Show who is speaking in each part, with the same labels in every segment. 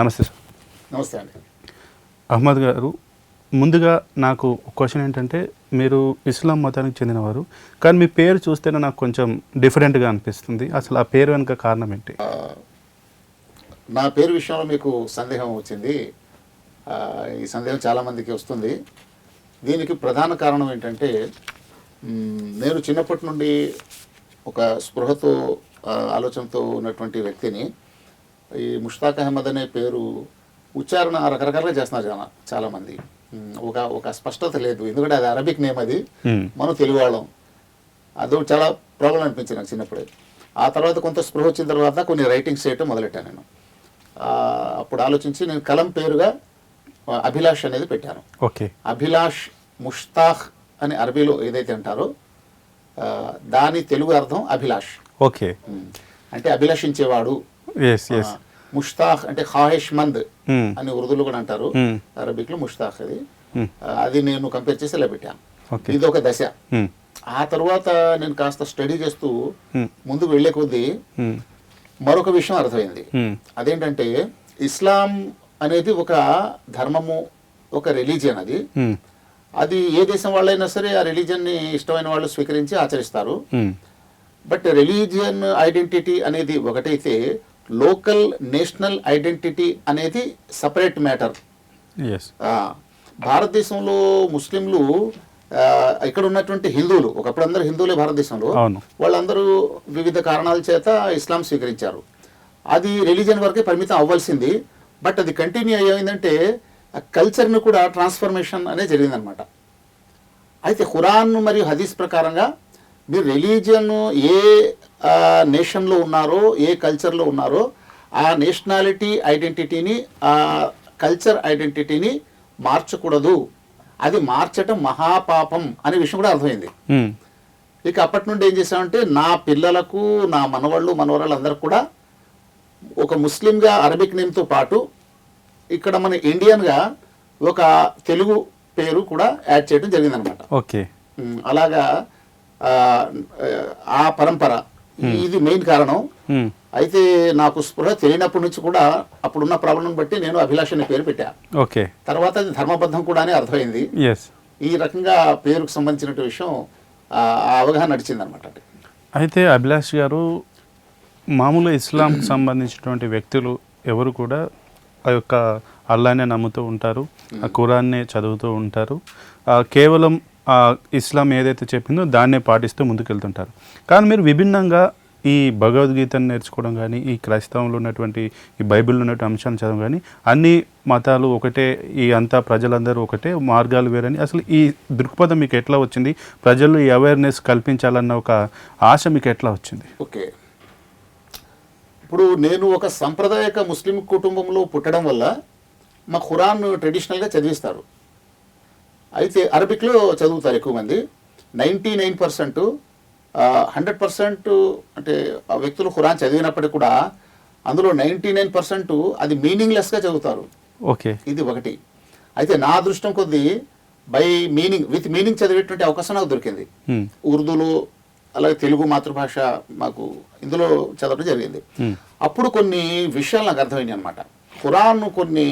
Speaker 1: నమస్తే సార్.
Speaker 2: నమస్తే అండి.
Speaker 1: అహ్మద్ గారు, ముందుగా నాకు క్వశ్చన్ ఏంటంటే, మీరు ఇస్లాం మతానికి చెందినవారు, కానీ మీ పేరు చూస్తేనే నాకు కొంచెం డిఫరెంట్గా అనిపిస్తుంది. అసలు ఆ పేరు వెనుక కారణం ఏంటి?
Speaker 2: నా పేరు విషయంలో మీకు సందేహం వచ్చింది. ఈ సందేహం చాలామందికి వస్తుంది. దీనికి ప్రధాన కారణం ఏంటంటే, నేను చిన్నప్పటి నుండి ఒక స్పృహతో ఆలోచనతో ఉన్నటువంటి వ్యక్తిని. ఈ ముష్తాక్ అహ్మద్ అనే పేరు ఉచ్చారణ రకరకాలుగా చేస్తున్నారు చాలామంది. ఒక స్పష్టత లేదు, ఎందుకంటే అది అరబిక్ నేమ్, అది మనం తెలుగు వాళ్ళం. అది చాలా ప్రాబ్లం అనిపించింది నాకు చిన్నప్పుడే. ఆ తర్వాత కొంత స్పృహ వచ్చిన తర్వాత కొన్ని రైటింగ్స్ చేయటం మొదలెట్టాను నేను. అప్పుడు ఆలోచించి నేను కలం పేరుగా అభిలాష్ అనేది పెట్టాను.
Speaker 1: ఓకే.
Speaker 2: అభిలాష్ ముష్తాక్ అని అరబీలో ఏదైతే అంటారో దాని తెలుగు అర్థం అభిలాష్.
Speaker 1: ఓకే.
Speaker 2: అంటే అభిలాషించేవాడు. ముష్తాక్ అంటే ఖాహిష్ మంద్ అని ఉర్దూలో కూడా అంటారు, అరబిక్ లో ముష్తాక్. అది నేను కంపేర్ చేసి ఇలా పెట్టాను. ఇది ఒక దశ. ఆ తర్వాత నేను కాస్త స్టడీ చేస్తూ ముందుకు వెళ్లే కొద్దీ మరొక విషయం అర్థమైంది. అదేంటంటే, ఇస్లాం అనేది ఒక ధర్మము, ఒక రిలీజియన్. అది ఏ దేశం వాళ్ళైనా సరే ఆ రిలీజియన్ ని ఇష్టమైన వాళ్ళు స్వీకరించి ఆచరిస్తారు. బట్ రిలీజియన్ ఐడెంటిటీ అనేది ఒకటైతే, లోకల్ నేషనల్ ఐడెంటిటీ అనేది సపరేట్ మ్యాటర్. భారతదేశంలో ముస్లింలు, ఇక్కడ ఉన్నటువంటి హిందువులు, ఒకప్పుడు అందరూ హిందువులే భారతదేశంలో, వాళ్ళందరూ వివిధ కారణాల చేత ఇస్లాం స్వీకరించారు. అది రిలీజియన్ వరకే పరిమితం అవ్వాల్సింది. బట్ అది కంటిన్యూ అయ్యిందంటే కల్చర్ను కూడా ట్రాన్స్ఫర్మేషన్ అనేది జరిగిందనమాట. అయితే ఖురాన్ మరియు హదీస్ ప్రకారంగా మీరు రిలీజియన్ ఏ నేషన్లో ఉన్నారో, ఏ కల్చర్లో ఉన్నారో, ఆ నేషనాలిటీ ఐడెంటిటీని, ఆ కల్చర్ ఐడెంటిటీని మార్చకూడదు. అది మార్చటం మహాపాపం అనే విషయం కూడా అర్థమైంది. ఇక అప్పటి నుండి ఏం చేశామంటే, నా పిల్లలకు, నా మనవరాళ్ళు అందరికి కూడా ఒక ముస్లింగా అరబిక్ నేమ్తో పాటు ఇక్కడ మన ఇండియన్గా ఒక తెలుగు పేరు కూడా యాడ్ చేయడం జరిగిందనమాట.
Speaker 1: ఓకే.
Speaker 2: అలాగా ఆ పరంపర, ఇది మెయిన్ కారణం. అయితే నాకు స్పృహ తెలియనప్పటి నుంచి కూడా అప్పుడున్న ప్రాబ్లం బట్టి నేను అభిలాష్ అనే పేరు పెట్టా.
Speaker 1: ఓకే.
Speaker 2: తర్వాత అది ధర్మబద్ధం కూడా అని అర్థమైంది. ఈ రకంగా పేరుకు సంబంధించిన విషయం ఆ అవగాహన నడిచింది అనమాట.
Speaker 1: అయితే అభిలాష్ గారు, మామూలుగా ఇస్లాంకి సంబంధించినటువంటి వ్యక్తులు ఎవరు కూడా ఆ యొక్క అల్లానే నమ్ముతూ ఉంటారు, ఆ ఖురాన్నే చదువుతూ ఉంటారు, కేవలం ఇస్లాం ఏదైతే చెప్పిందో దాన్నే పాటిస్తూ ముందుకెళ్తుంటారు. కానీ మీరు విభిన్నంగా ఈ భగవద్గీతను నేర్చుకోవడం కానీ, ఈ క్రైస్తవంలో ఉన్నటువంటి ఈ బైబిల్లో ఉన్నటువంటి అంశాలను చదవడం కానీ, అన్ని మతాలు ఒకటే, ఈ అంతా ప్రజలందరూ ఒకటే, మార్గాలు వేరని, అసలు ఈ దృక్పథం మీకు ఎట్లా వచ్చింది? ప్రజల్లో ఈ అవేర్నెస్ కల్పించాలన్న ఒక ఆశ మీకు ఎట్లా వచ్చింది?
Speaker 2: ఓకే. ఇప్పుడు నేను ఒక సాంప్రదాయక ముస్లిం కుటుంబంలో పుట్టడం వల్ల మా ఖురాన్ ట్రెడిషనల్గా చదివిస్తారు. అయితే అరబిక్లో చదువుతారు ఎక్కువ మంది. 99%, 100% అంటే ఆ వ్యక్తులు ఖురాన్ చదివినప్పటికీ కూడా అందులో 99% అది మీనింగ్లెస్గా చదువుతారు.
Speaker 1: ఓకే.
Speaker 2: ఇది ఒకటి. అయితే నా అదృష్టం కొద్దీ విత్ మీనింగ్ చదివేటువంటి అవకాశం నాకు దొరికింది. ఉర్దూలో, అలాగే తెలుగు మాతృభాష మాకు ఇందులో చదవడం జరిగింది. అప్పుడు కొన్ని విషయాలు నాకు అర్థమైనాయి అనమాట. ఖురాన్ కొన్ని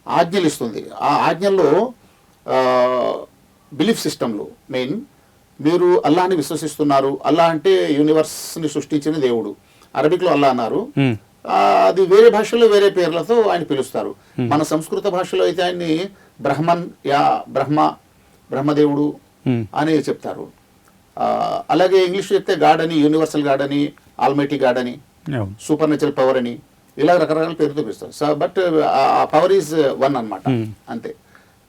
Speaker 2: ఆజ్ఞలు ఇస్తుంది. ఆ ఆజ్ఞల్లో బిలీఫ్ సిస్టంలో మెయిన్, మీరు అల్లాహని విశ్వసిస్తున్నారు. అల్లా అంటే యూనివర్స్ని సృష్టించిన దేవుడు. అరబిక్లో అల్లా అన్నారు. అది వేరే భాషల్లో వేరే పేర్లతో ఆయన పిలుస్తారు. మన సంస్కృత భాషలో అయితే ఆయన్ని బ్రహ్మన్, బ్రహ్మదేవుడు అని చెప్తారు. అలాగే ఇంగ్లీష్ చెప్తే గాడ్ అని, యూనివర్సల్ గాడ్ అని, ఆల్మైటీ గాడ్ అని, సూపర్ నేచురల్ పవర్ అని, ఇలా రకరకాల పేరుతో పిలుస్తారు. సో బట్ ఆ పవర్ ఈజ్ వన్ అనమాట, అంతే.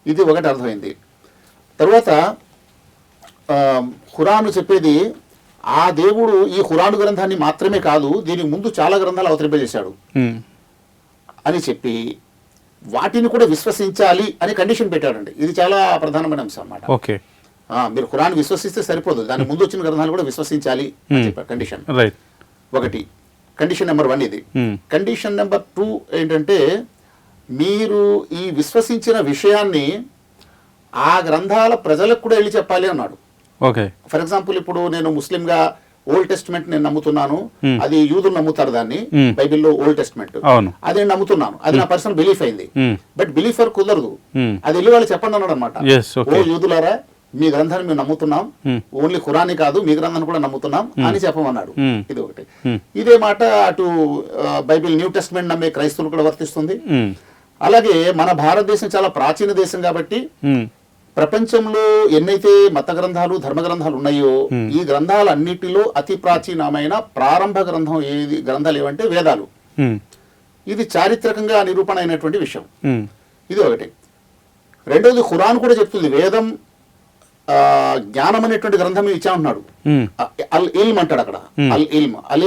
Speaker 2: ఇది ఒకటి అర్థమైంది. తర్వాత ఖురాన్ చెప్పేది, ఆ దేవుడు ఈ ఖురాన్ గ్రంథాన్ని మాత్రమే కాదు, దీనికి ముందు చాలా గ్రంథాలు అవతరింపజేశాడు అని చెప్పి వాటిని కూడా విశ్వసించాలి అని కండిషన్ పెట్టాడండి. ఇది చాలా ప్రధానమైన అంశం అన్నమాట.
Speaker 1: ఓకే.
Speaker 2: మీరు ఖురాన్ విశ్వసిస్తే సరిపోదు, దాని ముందు వచ్చిన గ్రంథాలు కూడా విశ్వసించాలి అని చెప్పారు కండిషన్. ఒకటి కండిషన్ నెంబర్ 1 ఇది. కండిషన్ నెంబర్ 2 ఏంటంటే, మీరు ఈ విశ్వసించిన విషయాన్ని ఆ గ్రంథాల ప్రజలకు కూడా వెళ్ళి చెప్పాలి అన్నాడు.
Speaker 1: ఓకే.
Speaker 2: ఫర్ ఎగ్జాంపుల్, ఇప్పుడు నేను ముస్లింగా ఓల్డ్ టెస్ట్మెంట్ నేను నమ్ముతున్నాను, అది యూదులు నమ్ముతారు దాన్ని, బైబిల్లో ఓల్డ్ టెస్ట్మెంట్, అది నేను నమ్ముతున్నాను, అది నా పర్సనల్ బిలీఫ్ అయింది. బట్ బిలీఫర్ కుదరదు, అది వెళ్ళి వాళ్ళు చెప్పండి అన్నాడు అనమాట. ఓ యూదులారా, మీ గ్రంథాన్ని మేము నమ్ముతున్నాం, ఓన్లీ ఖురాని కాదు మీ గ్రంథాన్ని కూడా నమ్ముతున్నాం అని చెప్పమన్నాడు. ఇది ఒకటి. ఇదే మాట అటు బైబిల్ న్యూ టెస్ట్మెంట్ నమ్మే క్రైస్తవులు కూడా వర్తిస్తుంది. అలాగే మన భారతదేశం చాలా ప్రాచీన దేశం కాబట్టి ప్రపంచంలో ఎన్నైతే మత గ్రంథాలు ధర్మ గ్రంథాలు ఉన్నాయో ఈ గ్రంథాలన్నిటిలో అతి ప్రాచీనమైన ప్రారంభ గ్రంథాలు ఏవంటే వేదాలు. ఇది చారిత్రకంగా నిరూపణ అయినటువంటి విషయం. ఇది ఒకటి. రెండోది ఖురాన్ కూడా చెప్తుంది, వేదం జ్ఞానం అనేటువంటి గ్రంథం ఇచ్చామంటున్నాడు. అల్ ఇల్మ్ అంటాడు అక్కడ. అల్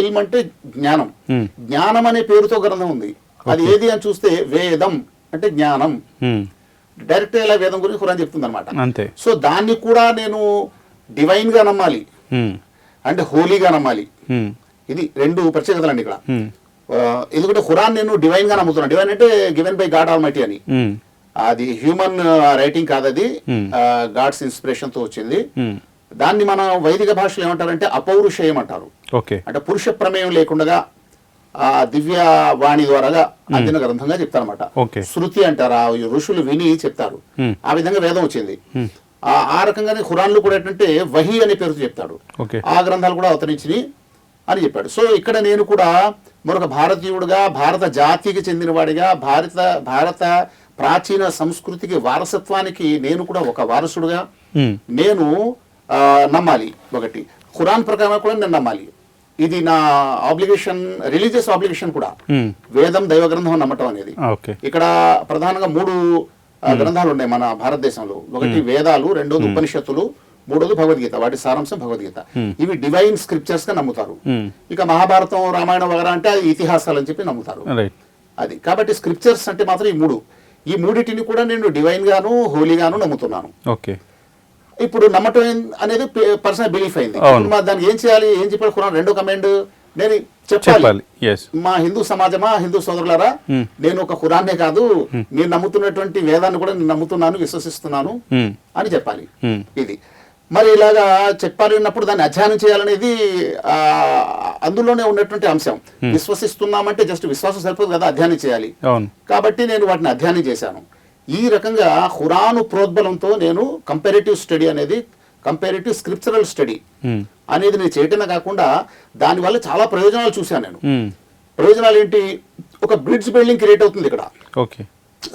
Speaker 2: ఇల్మ్ అంటే జ్ఞానం. జ్ఞానం అనే పేరుతో గ్రంథం ఉంది. అది ఏది అని చూస్తే వేదం అంటే జ్ఞానం. డైరెక్ట్ ఇలా వేదం గురించి ఖురాన్ చెప్తుంది అనమాట. సో దాన్ని కూడా నేను డివైన్ గా నమ్మాలి అంటే హోలీగా నమ్మాలి. ఇది రెండు ప్రత్యేకతలు అండి ఇక్కడ. ఎందుకంటే ఖురాన్ నేను డివైన్ గా నమ్ముతున్నాను. డివైన్ అంటే గివెన్ బై గాడ్ ఆల్మైటీ అని. అది హ్యూమన్ రైటింగ్ కాదు, అది గాడ్స్ ఇన్స్పిరేషన్ తో వచ్చింది. దాన్ని మన వైదిక భాషలో ఏమంటారంటే అపౌరుషేయం అంటారు. అంటే పురుష ప్రమేయం లేకుండా ఆ దివ్య వాణి ద్వారాగా అందిన గ్రంథంగా చెప్తారనమాట. శృతి అంటారు, ఆ ఋషులు విని చెప్తారు. ఆ విధంగా వేదం వచ్చింది. ఆ రకంగానే ఖురాన్లు కూడా ఏంటంటే వహీ అనే పేరుతో చెప్తాడు. ఆ గ్రంథాలు కూడా అవతరించినాయి అని చెప్పాడు. సో ఇక్కడ నేను కూడా మరొక భారతీయుడుగా, భారత జాతికి చెందినవాడిగా, భారత ప్రాచీన సంస్కృతికి వారసత్వానికి నేను కూడా ఒక వారసుడుగా నేను నమ్మాలి. ఒకటి ఖురాన్ ప్రకారం కూడా నేను నమ్మాలి. ఇది నా ఆబ్లిగేషన్, రిలీజియస్ ఆబ్లిగేషన్ కూడా. వేదం దైవ గ్రంథం నమ్మటం అనేది. ఇక్కడ ప్రధానంగా 3 గ్రంథాలు ఉన్నాయి మన భారతదేశంలో. ఒకటి వేదాలు, రెండోది ఉపనిషత్తులు, మూడోది భగవద్గీత. వాటి సారాంశం భగవద్గీత. ఇవి డివైన్ స్క్రిప్చర్స్ గా నమ్ముతారు. ఇక మహాభారతం, రామాయణం వగరా అంటే అది ఇతిహాసాలు అని చెప్పి నమ్ముతారు. అది కాబట్టి స్క్రిప్చర్స్ అంటే మాత్రం ఈ మూడిటిని కూడా నేను డివైన్ గాను హోలీగాను నమ్ముతున్నాను. ఇప్పుడు నమ్మటం అనేది పర్సనల్ బిలీఫ్ అయింది. దానికి ఏం చేయాలి, ఏం చెప్పాడు ఖురాన్? రెండో కమాండ్ నేను చెప్పాలి. మా హిందూ సమాజమా, హిందూ సోదరులారా, నేను ఒక ఖురాన్నే కాదు, మీరు నమ్ముతున్నటువంటి వేదాన్ని కూడా నేను నమ్ముతున్నాను, విశ్వసిస్తున్నాను అని చెప్పాలి. ఇది మరి ఇలాగా చెప్పాలి అన్నప్పుడు దాన్ని అధ్యయనం చేయాలనేది అందులోనే ఉన్నటువంటి అంశం. విశ్వసిస్తున్నామంటే జస్ట్ విశ్వాసం సరిపోదు కదా, అధ్యయనం చేయాలి. కాబట్టి నేను వాటిని అధ్యయనం చేశాను. ఈ రకంగా ఖురాను ప్రోద్బలంతో నేను కంపారిటివ్ స్టడీ అనేది, కంపారిటివ్ స్క్రిప్చరల్ స్టడీ అనేది నేను చేయటమే కాకుండా దానివల్ల చాలా ప్రయోజనాలు చూశాను నేను. ప్రయోజనాలు ఏంటి? ఒక బ్రిడ్జ్ బిల్డింగ్ క్రియేట్ అవుతుంది ఇక్కడ.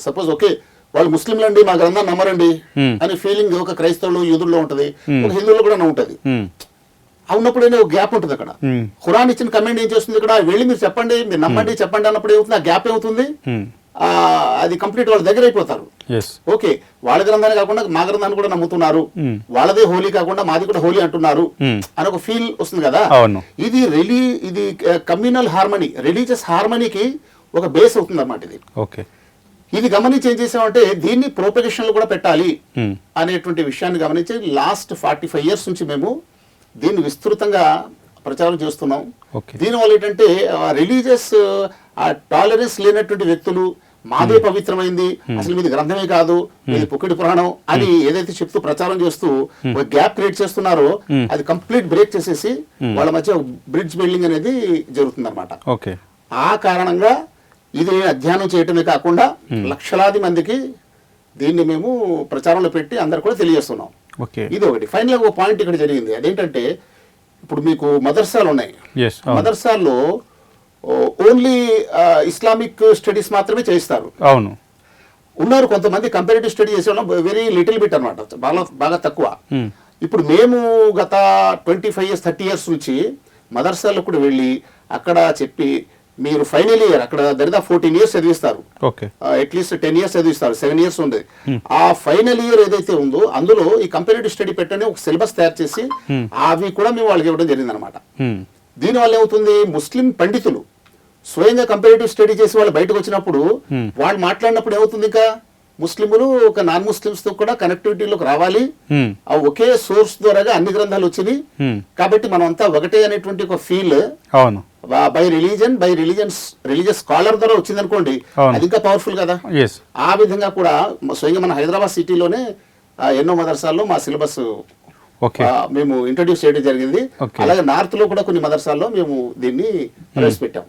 Speaker 2: సపోజ్ వాళ్ళు ముస్లింలు అండి, మా గ్రంథాన్ని నమ్మరండి అనే ఫీలింగ్ ఒక క్రైస్తవులు యూదుల్లో ఉంటది, ఒక హిందువుల్లో కూడా ఉంటది. ఉన్నప్పుడైనా ఒక గ్యాప్ ఉంటుంది అక్కడ. ఖురాన్ ఇచ్చిన కమాండ్ ఏం చేస్తుంది? ఇక్కడ వెళ్ళి మీరు చెప్పండి, మీరు నమ్మండి, చెప్పండి అన్నప్పుడు ఏమవుతుంది? ఆ గ్యాప్ ఏమవుతుంది? అది కంప్లీట్ వాళ్ళ దగ్గర అయిపోతారు. ఓకే, వాళ్ళ గ్రంథాన్ని కాకుండా మా గ్రంథాన్ని కూడా నమ్ముతున్నారు, వాళ్ళదే హోలీ కాకుండా మాది కూడా హోలీ అంటున్నారు అని ఒక ఫీల్ వస్తుంది కదా. ఇది కమ్యూనల్ హార్మనీ, రిలీజియస్ హార్మనీకి ఒక బేస్ అవుతుంది అన్నమాట. ఇది గమనించి ఏం చేసామంటే దీన్ని ప్రొపగేషన్ లో కూడా పెట్టాలి అనేటువంటి విషయాన్ని గమనించి లాస్ట్ 45 years నుంచి మేము దీన్ని విస్తృతంగా ప్రచారం చేస్తున్నాం. దీనివల్ల ఏంటంటే రిలీజియస్ టాలరెన్స్ లేనటువంటి వ్యక్తులు మాదే పవిత్రమైంది, అసలు మీది గ్రంథమే కాదు, ఇది పుక్కిడి పురాణం అని ఏదైతే చెప్తూ ప్రచారం చేస్తూ ఒక గ్యాప్ క్రియేట్ చేస్తున్నారో అది కంప్లీట్ బ్రేక్ చేసేసి వాళ్ళ మధ్య బ్రిడ్జ్ బిల్డింగ్ అనేది జరుగుతుంది అనమాట. ఆ కారణంగా ఇది అధ్యయనం చేయటమే కాకుండా లక్షలాది మందికి దీన్ని మేము ప్రచారంలో పెట్టి అందరు కూడా తెలియజేస్తున్నాం. ఇది ఒకటి. ఫైనల్ ఒక పాయింట్ ఇక్కడ జరిగింది. అదేంటంటే ఇప్పుడు మీకు మదర్సాలు ఉన్నాయి. మదర్సాల్లో ఓన్లీ ఇస్లామిక్ స్టడీస్ మాత్రమే చేయిస్తారు. ఉన్నారు కొంతమంది కంపారిటివ్ స్టడీ చేసేవాళ్ళం, వెరీ లిటిల్ బిట్ అనమాట, బాగా తక్కువ. ఇప్పుడు మేము గత 25 years 30 years నుంచి మదర్సాల్లో కూడా వెళ్ళి అక్కడ చెప్పి మీరు ఫైనల్ ఇయర్ అక్కడ దరిదా 14 years చదివిస్తారు, అట్లీస్ట్ 10 years చదివిస్తారు, 7 years ఉంది. ఆ ఫైనల్ ఇయర్ ఏదైతే ఉందో అందులో ఈ కంపారిటివ్ స్టడీ పెట్టని ఒక సిలబస్ తయారు చేసి అవి కూడా మేము వాళ్ళకి ఇవ్వడం జరిగింది అనమాట. దీనివల్ల ఏమవుతుంది, ముస్లిం పండితులు స్వయంగా కంపారిటివ్ స్టడీ చేసి వాళ్ళు బయటకు వచ్చినప్పుడు వాళ్ళు మాట్లాడినప్పుడు ఏమవుతుంది, ఇంకా ముస్లింలు ఒక నాన్ ముస్లిమ్స్ తో కూడా కనెక్టివిటీలోకి రావాలి, ఆ ఒకే సోర్స్ ద్వారాగా అన్ని గ్రంథాలు వచ్చినాయి కాబట్టి మనం అంతా ఒకటే అనేటువంటి ఒక ఫీల్ బై రిలీజియస్ స్కాలర్ ద్వారా వచ్చింది అనుకోండి, అది ఇంకా పవర్ఫుల్ కదా. ఆ విధంగా కూడా స్వయంగా మన హైదరాబాద్ సిటీలోనే ఎన్నో మదర్సాల్లో మా సిలబస్
Speaker 1: ఓకే.
Speaker 2: మేము ఇంట్రొడ్యూస్ చేయడం జరిగింది.
Speaker 1: ఓకే.
Speaker 2: అలాగే నార్త్ లో కూడా కొన్ని మదర్సాల్లో మేము దీన్ని ప్రవేశపెట్టాం.